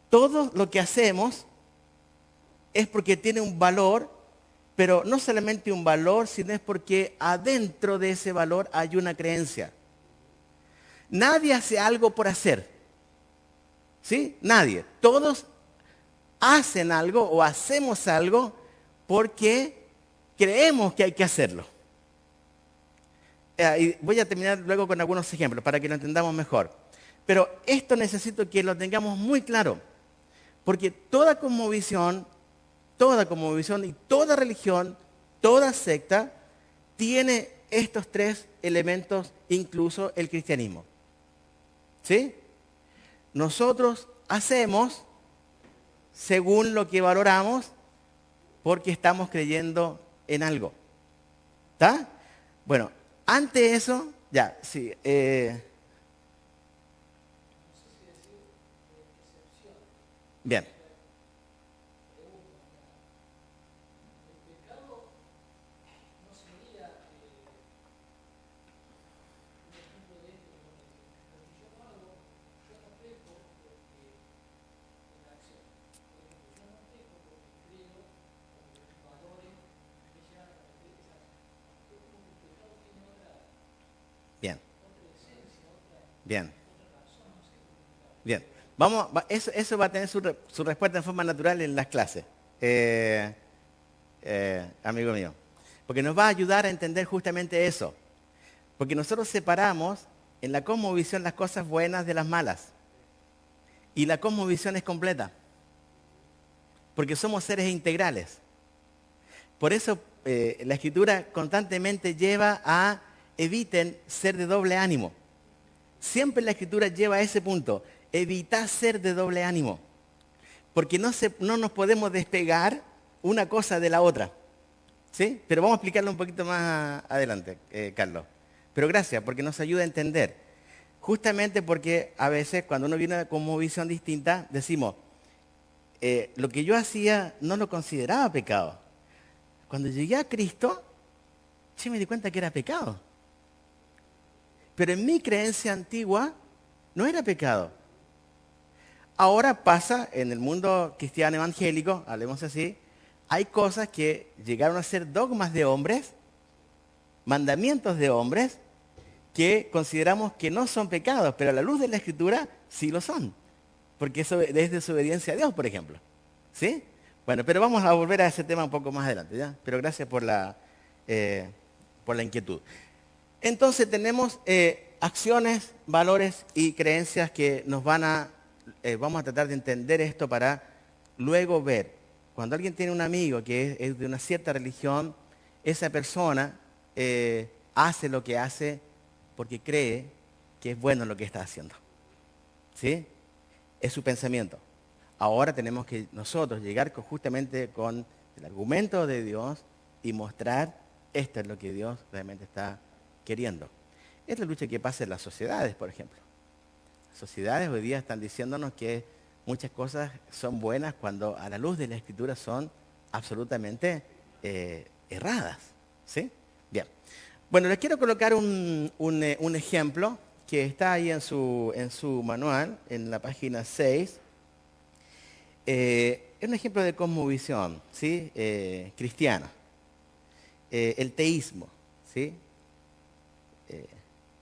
A: Todo lo que hacemos es porque tiene un valor, pero no solamente un valor, sino es porque adentro de ese valor hay una creencia. Nadie hace algo por hacer. ¿Sí? Nadie. Todos hacen algo o hacemos algo porque creemos que hay que hacerlo. Y voy a terminar luego con algunos ejemplos para que lo entendamos mejor. Pero esto necesito que lo tengamos muy claro. Porque toda cosmovisión y toda religión, toda secta, tiene estos tres elementos, incluso el cristianismo. ¿Sí? Nosotros hacemos según lo que valoramos porque estamos creyendo en algo. ¿Está? Bueno, ante eso, ya, sí. Bien. Bien. Bien. Bien. Eso va a tener su respuesta en forma natural en las clases, amigo mío. Porque nos va a ayudar a entender justamente eso. Porque nosotros separamos en la cosmovisión las cosas buenas de las malas. Y la cosmovisión es completa. Porque somos seres integrales. Por eso la Escritura constantemente lleva a eviten ser de doble ánimo. Siempre la Escritura lleva a ese punto. Evitar ser de doble ánimo. Porque no nos podemos despegar una cosa de la otra. ¿Sí? Pero vamos a explicarlo un poquito más adelante, Carlos. Pero gracias, porque nos ayuda a entender. Justamente porque a veces cuando uno viene con una visión distinta, decimos, lo que yo hacía no lo consideraba pecado. Cuando llegué a Cristo, me di cuenta que era pecado. Pero en mi creencia antigua no era pecado. Ahora pasa en el mundo cristiano evangélico, hablemos así, hay cosas que llegaron a ser dogmas de hombres, mandamientos de hombres, que consideramos que no son pecados, pero a la luz de la Escritura sí lo son. Porque eso es desobediencia a Dios, por ejemplo. ¿Sí? Bueno, pero vamos a volver a ese tema un poco más adelante, ¿ya? Pero gracias por la inquietud. Entonces tenemos acciones, valores y creencias que nos vamos a tratar de entender esto para luego ver. Cuando alguien tiene un amigo que es de una cierta religión, esa persona hace lo que hace porque cree que es bueno lo que está haciendo. ¿Sí? Es su pensamiento. Ahora tenemos que nosotros llegar justamente con el argumento de Dios y mostrar esto es lo que Dios realmente está queriendo. Es la lucha que pasa en las sociedades, por ejemplo. Las sociedades hoy día están diciéndonos que muchas cosas son buenas cuando a la luz de la Escritura son absolutamente erradas. ¿Sí? Bien. Bueno, les quiero colocar un ejemplo que está ahí en su manual, en la página 6. Es un ejemplo de cosmovisión, ¿sí? Cristiana. El teísmo, ¿sí?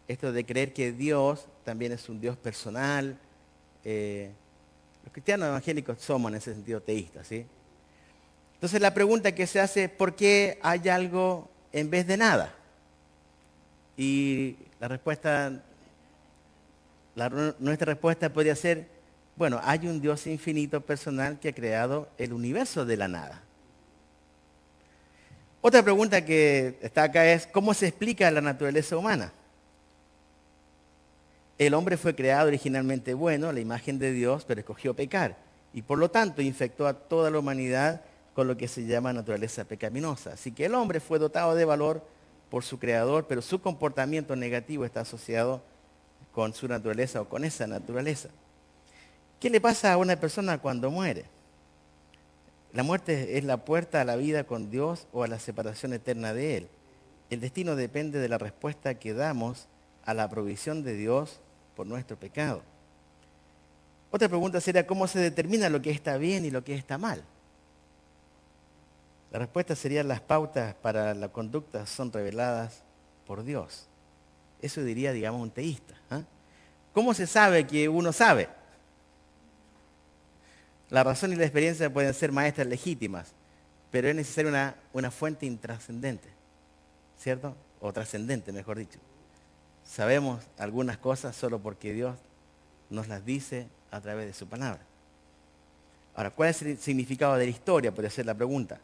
A: Esto de creer que Dios también es un Dios personal. Los cristianos evangélicos somos en ese sentido teístas, ¿sí? Entonces la pregunta que se hace es ¿por qué hay algo en vez de nada? Y nuestra respuesta podría ser, bueno, hay un Dios infinito personal que ha creado el universo de la nada. Otra pregunta que está acá es, ¿cómo se explica la naturaleza humana? El hombre fue creado originalmente bueno, la imagen de Dios, pero escogió pecar. Y por lo tanto infectó a toda la humanidad con lo que se llama naturaleza pecaminosa. Así que el hombre fue dotado de valor por su creador, pero su comportamiento negativo está asociado con su naturaleza o con esa naturaleza. ¿Qué le pasa a una persona cuando muere? La muerte es la puerta a la vida con Dios o a la separación eterna de Él. El destino depende de la respuesta que damos a la provisión de Dios por nuestro pecado. Otra pregunta sería, ¿cómo se determina lo que está bien y lo que está mal? La respuesta sería, las pautas para la conducta son reveladas por Dios. Eso diría, digamos, un teísta. ¿Cómo se sabe que uno sabe? La razón y la experiencia pueden ser maestras legítimas, pero es necesaria una fuente intrascendente, ¿cierto? O trascendente, mejor dicho. Sabemos algunas cosas solo porque Dios nos las dice a través de su palabra. Ahora, ¿cuál es el significado de la historia? Podría ser la pregunta.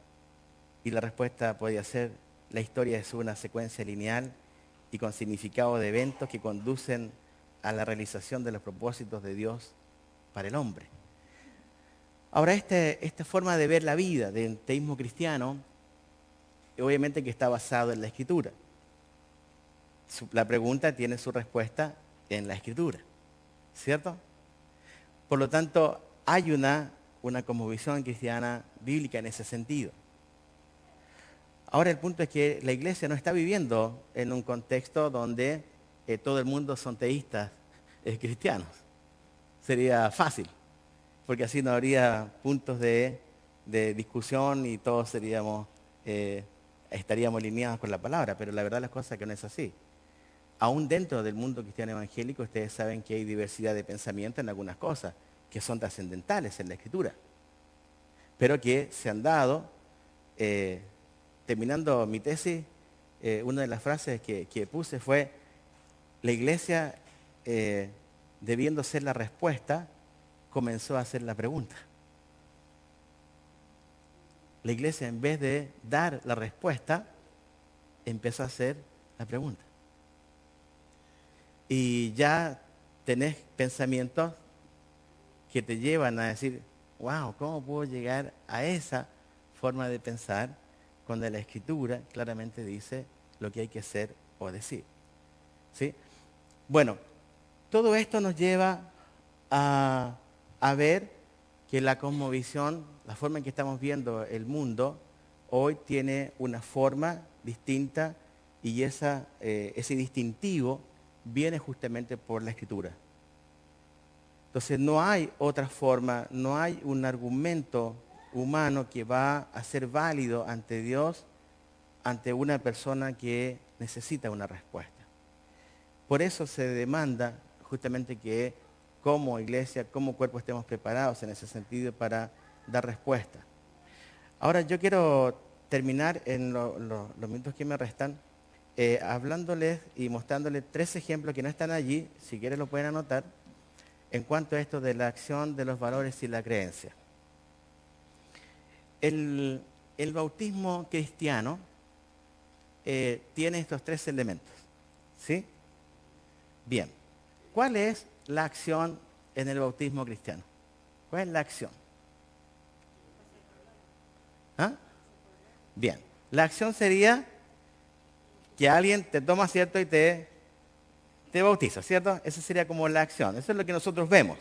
A: Y la respuesta podría ser, la historia es una secuencia lineal y con significado de eventos que conducen a la realización de los propósitos de Dios para el hombre. Ahora, esta forma de ver la vida del teísmo cristiano, obviamente que está basado en la Escritura. La pregunta tiene su respuesta en la Escritura, ¿cierto? Por lo tanto, hay una cosmovisión cristiana bíblica en ese sentido. Ahora el punto es que la iglesia no está viviendo en un contexto donde todo el mundo son teístas cristianos. Sería fácil, porque así no habría puntos de discusión y todos estaríamos alineados con la palabra, pero la verdad las cosas es que no es así. Aún dentro del mundo cristiano evangélico, ustedes saben que hay diversidad de pensamiento en algunas cosas que son trascendentales en la Escritura, pero que se han dado. Terminando mi tesis, una de las frases que puse fue, la iglesia, debiendo ser la respuesta, comenzó a hacer la pregunta. La iglesia, en vez de dar la respuesta, empezó a hacer la pregunta. Y ya tenés pensamientos que te llevan a decir, wow, ¿cómo puedo llegar a esa forma de pensar cuando la Escritura claramente dice lo que hay que hacer o decir? ¿Sí? Bueno, todo esto nos lleva a ver que la cosmovisión, la forma en que estamos viendo el mundo, hoy tiene una forma distinta y ese distintivo viene justamente por la Escritura. Entonces no hay otra forma, no hay un argumento humano que va a ser válido ante Dios, ante una persona que necesita una respuesta. Por eso se demanda justamente que como iglesia, como cuerpo estemos preparados en ese sentido para dar respuesta. Ahora yo quiero terminar en los minutos que me restan hablándoles y mostrándoles 3 ejemplos que no están allí, si quieren lo pueden anotar, en cuanto a esto de la acción de los valores y la creencia. El bautismo cristiano tiene estos 3 elementos, ¿sí? Bien, ¿cuál es la acción en el bautismo cristiano? ¿Cuál es la acción? Bien, la acción sería que alguien te toma, ¿cierto? Y te bautiza, ¿cierto? Esa sería como la acción. Eso es lo que nosotros vemos,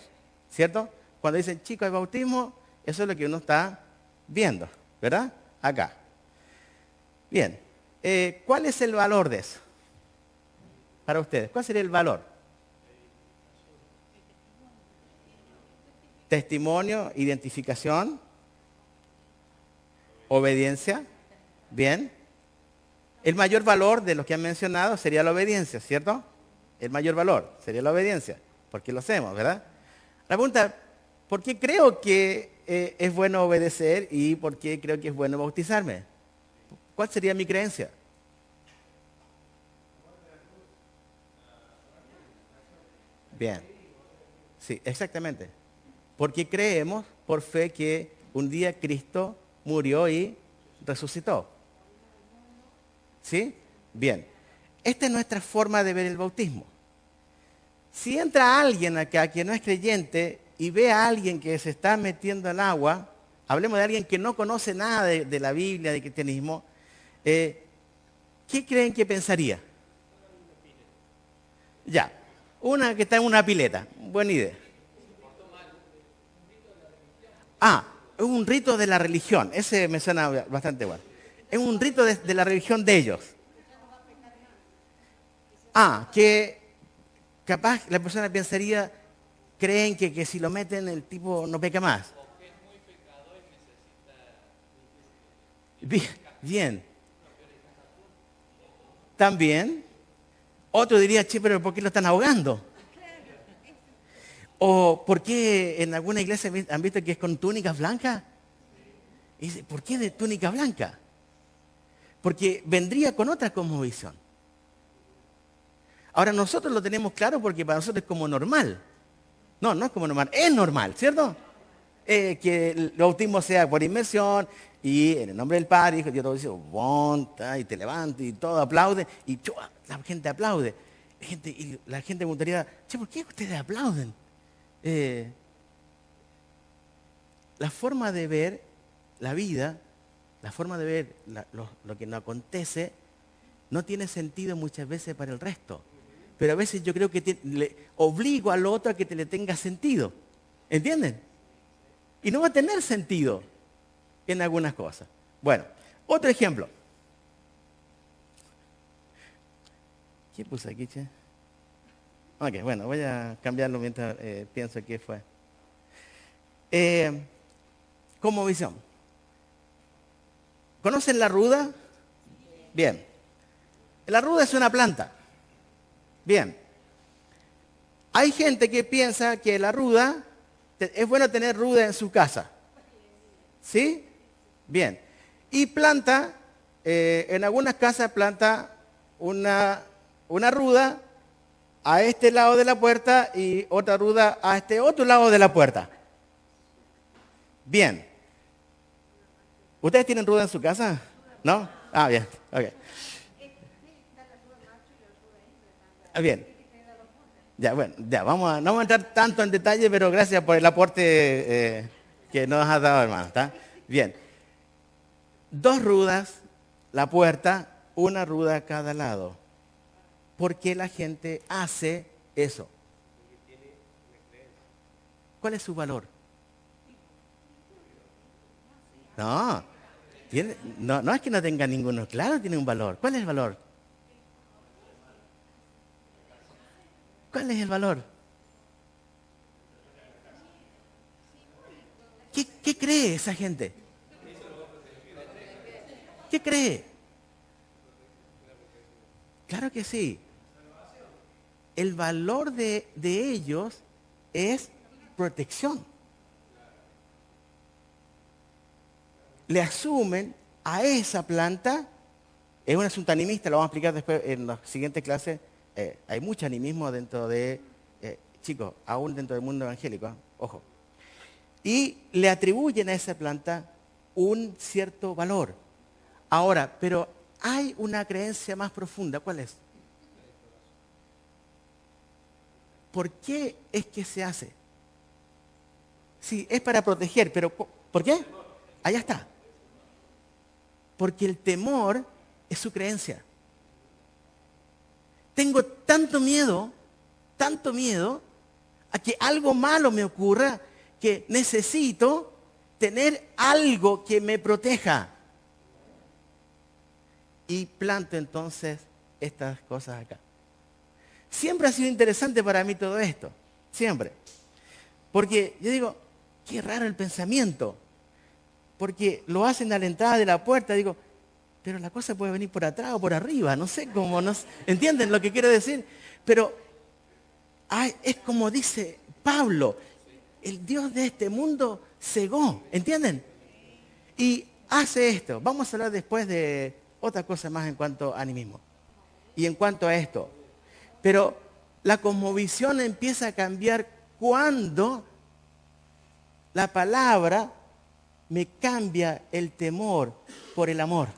A: ¿cierto? Cuando dicen, chicos, hay bautismo, eso es lo que uno está viendo, ¿verdad? Acá. Bien, ¿cuál es el valor de eso? Para ustedes, ¿cuál sería el valor? Testimonio, identificación, obediencia. Bien. El mayor valor de los que han mencionado sería la obediencia, ¿cierto? El mayor valor sería la obediencia, porque lo hacemos, ¿verdad? La pregunta, ¿por qué creo que es bueno obedecer y por qué creo que es bueno bautizarme? ¿Cuál sería mi creencia? Bien. Sí, exactamente. Porque creemos por fe que un día Cristo murió y resucitó. ¿Sí? Bien. Esta es nuestra forma de ver el bautismo. Si entra alguien acá que no es creyente y ve a alguien que se está metiendo al agua, hablemos de alguien que no conoce nada de la Biblia, de cristianismo, ¿qué creen que pensaría? Ya, una que está en una pileta, buena idea. Ah, es un rito de la religión, ese me suena bastante bueno. Es un rito de la religión de ellos. Ah, que capaz la persona pensaría, creen que si lo meten el tipo no peca más. Bien, bien. También. Otro diría, che, pero ¿por qué lo están ahogando? O ¿por qué en alguna iglesia han visto que es con túnicas blancas? Y dice, ¿por qué de túnica blanca? Porque vendría con otra cosmovisión. Ahora nosotros lo tenemos claro porque para nosotros es como normal. No, no es como normal, es normal, ¿cierto? Que el bautismo sea por inmersión y en el nombre del Padre, Hijo y todo dice, y te levantas y todo aplaude y ¡chua! La gente aplaude. Y la gente me preguntaría, che, ¿por qué ustedes aplauden? La forma de ver la vida, la forma de ver lo que nos acontece, no tiene sentido muchas veces para el resto. Pero a veces yo creo que le obligo al otro a que le tenga sentido. ¿Entienden? Y no va a tener sentido en algunas cosas. Bueno, otro ejemplo. ¿Qué puse aquí, che? Ok, bueno, voy a cambiarlo mientras pienso qué fue. Como visión. ¿Conocen la ruda? Bien. La ruda es una planta. Bien. Hay gente que piensa que la ruda, es bueno tener ruda en su casa. ¿Sí? Bien. Y planta, en algunas casas planta una ruda a este lado de la puerta y otra ruda a este otro lado de la puerta. Bien. ¿Ustedes tienen ruda en su casa? ¿No? Ah, bien. Ok. Bien. Ya, bueno, ya, no vamos a entrar tanto en detalle, pero gracias por el aporte que nos has dado, hermano. ¿Está? Bien. 2 rudas, la puerta, una ruda a cada lado. ¿Por qué la gente hace eso? ¿Cuál es su valor? No, no es que no tenga ninguno, claro tiene un valor. ¿Cuál es el valor? ¿Cuál es el valor? ¿Qué cree esa gente? ¿Qué cree? Claro que sí. El valor de ellos es protección. Le asumen a esa planta, es un asunto animista, lo vamos a explicar después en las siguientes clases. Hay mucho animismo dentro de, chicos, aún dentro del mundo evangélico, ojo. Y le atribuyen a esa planta un cierto valor. Ahora, pero hay una creencia más profunda, ¿cuál es? ¿Por qué es que se hace? Sí, es para proteger, pero ¿por qué? Allá está. Porque el temor es su creencia. Tengo tanto miedo a que algo malo me ocurra que necesito tener algo que me proteja. Y planto entonces estas cosas acá. Siempre ha sido interesante para mí todo esto, siempre. Porque yo digo, qué raro el pensamiento. Porque lo hacen a la entrada de la puerta, digo, pero la cosa puede venir por atrás o por arriba, no sé cómo, ¿entienden lo que quiero decir? Pero es como dice Pablo, el Dios de este mundo cegó, ¿entienden? Y hace esto. Vamos a hablar después de otra cosa más en cuanto a animismo y en cuanto a esto. Pero la cosmovisión empieza a cambiar cuando la palabra me cambia el temor por el amor.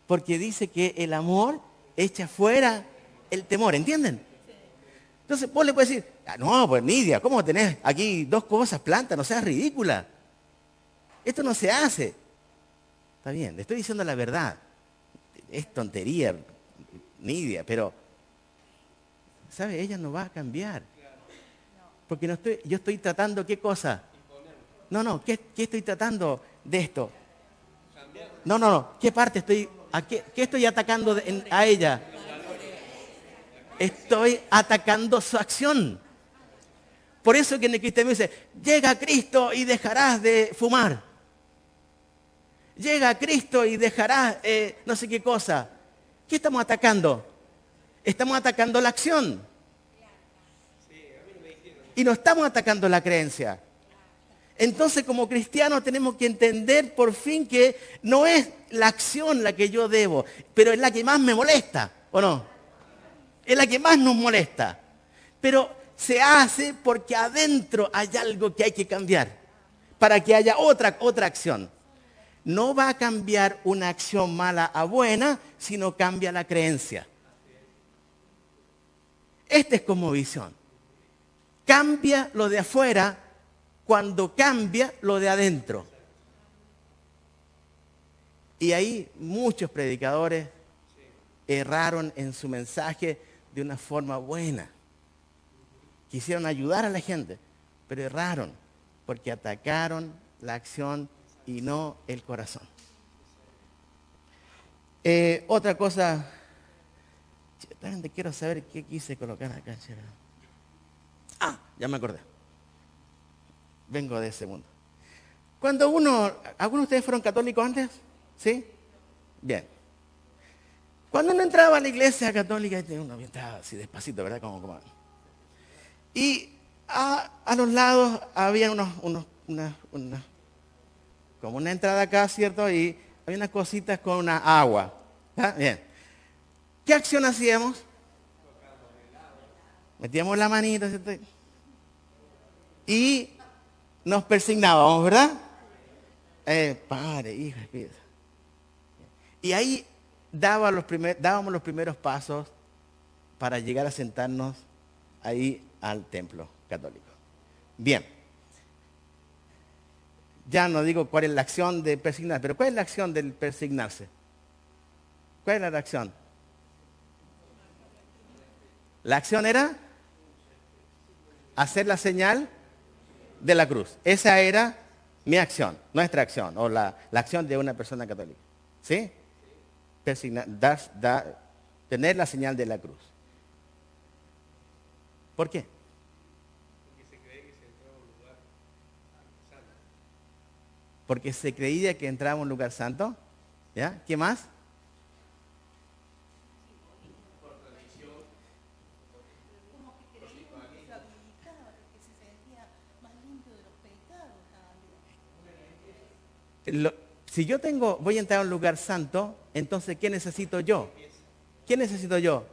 A: Porque dice que el amor echa fuera el temor, ¿entienden? Entonces vos le puedes decir, no, pues Nidia, ¿cómo tenés aquí dos cosas, plantas? No seas ridícula. Esto no se hace. Está bien, le estoy diciendo la verdad. Es tontería, Nidia, pero, ¿sabe? Ella no va a cambiar. Porque yo estoy tratando, ¿qué cosa? No, ¿qué estoy tratando de esto? No, ¿qué parte estoy, qué estoy atacando a ella? Estoy atacando su acción. Por eso que en el cristianismo dice, llega a Cristo y dejarás de fumar. Llega a Cristo y dejarás no sé qué cosa. ¿Qué estamos atacando? Estamos atacando la acción. Y no estamos atacando la creencia. Entonces, como cristianos tenemos que entender por fin que no es la acción la que yo debo, pero es la que más me molesta, ¿o no? Es la que más nos molesta. Pero se hace porque adentro hay algo que hay que cambiar, para que haya otra acción. No va a cambiar una acción mala a buena, sino cambia la creencia. Esta es como visión. Cambia lo de afuera cuando cambia lo de adentro. Y ahí muchos predicadores erraron en su mensaje de una forma buena. Quisieron ayudar a la gente, pero erraron porque atacaron la acción y no el corazón. Otra cosa, realmente quiero saber qué quise colocar acá. Ya me acordé. Vengo de ese mundo. ¿Algunos de ustedes fueron católicos antes? ¿Sí? Bien. Cuando uno entraba a la iglesia católica, uno entraba así despacito, ¿verdad? Y a los lados había como una entrada acá, ¿cierto? Y había unas cositas con una agua. ¿Está? Bien. ¿Qué acción hacíamos? Metíamos la manita, ¿cierto? Y nos persignábamos, ¿verdad? Padre, Hijo, Espíritu. Y ahí dábamos los primeros pasos para llegar a sentarnos ahí al templo católico. Bien. Ya no digo cuál es la acción de persignarse, pero ¿cuál es la acción del persignarse? ¿Cuál era la acción? La acción era hacer la señal de la cruz. Esa era mi acción, nuestra acción, o la acción de una persona católica. ¿Sí? Tener la señal de la cruz. ¿Por qué? Porque se creía que entraba a un lugar santo. ¿Ya? ¿Qué más? Si yo voy a entrar a un lugar santo, entonces ¿qué necesito yo? ¿Qué necesito yo?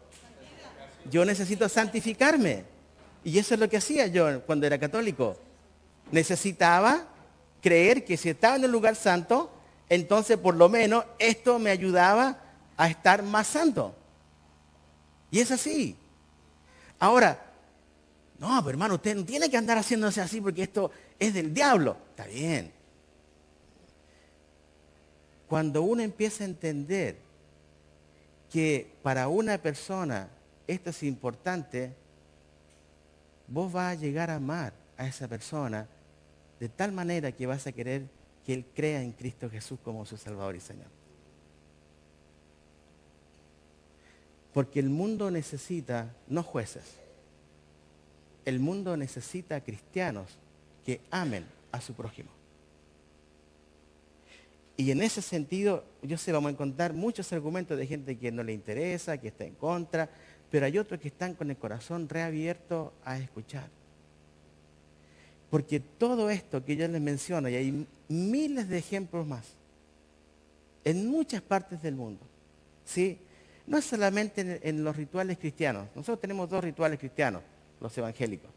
A: Yo necesito santificarme. Y eso es lo que hacía yo cuando era católico. Necesitaba creer que si estaba en un lugar santo, entonces por lo menos esto me ayudaba a estar más santo. Y es así. Ahora, no, pero hermano, usted no tiene que andar haciéndose así porque esto es del diablo. Está bien. Cuando uno empieza a entender que para una persona esto es importante, vos vas a llegar a amar a esa persona de tal manera que vas a querer que él crea en Cristo Jesús como su Salvador y Señor. Porque el mundo necesita, no jueces, el mundo necesita cristianos que amen a su prójimo. Y en ese sentido, vamos a encontrar muchos argumentos de gente que no le interesa, que está en contra, pero hay otros que están con el corazón reabierto a escuchar. Porque todo esto que yo les menciono, y hay miles de ejemplos más, en muchas partes del mundo, ¿sí? No es solamente en los rituales cristianos. Nosotros tenemos dos rituales cristianos, los evangélicos.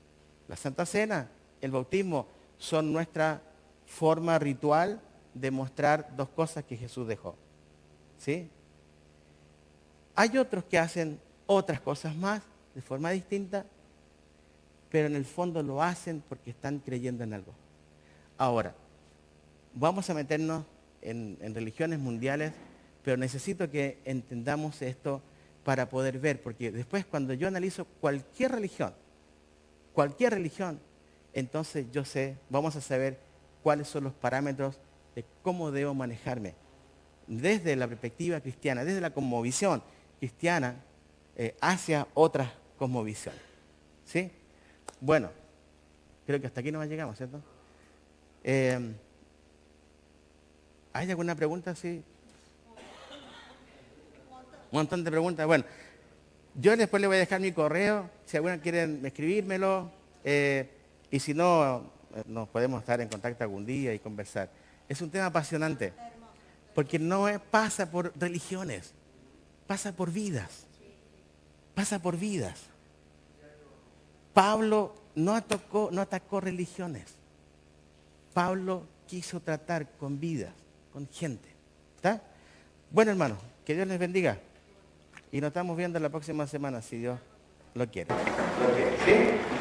A: La Santa Cena, el bautismo, son nuestra forma ritual de mostrar dos cosas que Jesús dejó. ¿Sí? Hay otros que hacen otras cosas más de forma distinta, pero en el fondo lo hacen porque están creyendo en algo. Ahora, vamos a meternos en religiones mundiales, pero necesito que entendamos esto para poder ver, porque después cuando yo analizo cualquier religión, entonces yo sé, vamos a saber cuáles son los parámetros de cómo debo manejarme desde la perspectiva cristiana, desde la cosmovisión cristiana hacia otras cosmovisiones. ¿Sí? Bueno, creo que hasta aquí nomás llegamos, ¿cierto? ¿Hay alguna pregunta? Sí. Un montón de preguntas. Bueno, yo después le voy a dejar mi correo, si alguna quieren escribírmelo, y si no, nos podemos estar en contacto algún día y conversar. Es un tema apasionante, porque no pasa por religiones, pasa por vidas. Pasa por vidas. Pablo no atacó religiones. Pablo quiso tratar con vidas, con gente. ¿Está? Bueno, hermanos, que Dios les bendiga. Y nos estamos viendo la próxima semana, si Dios lo quiere. ¿Sí?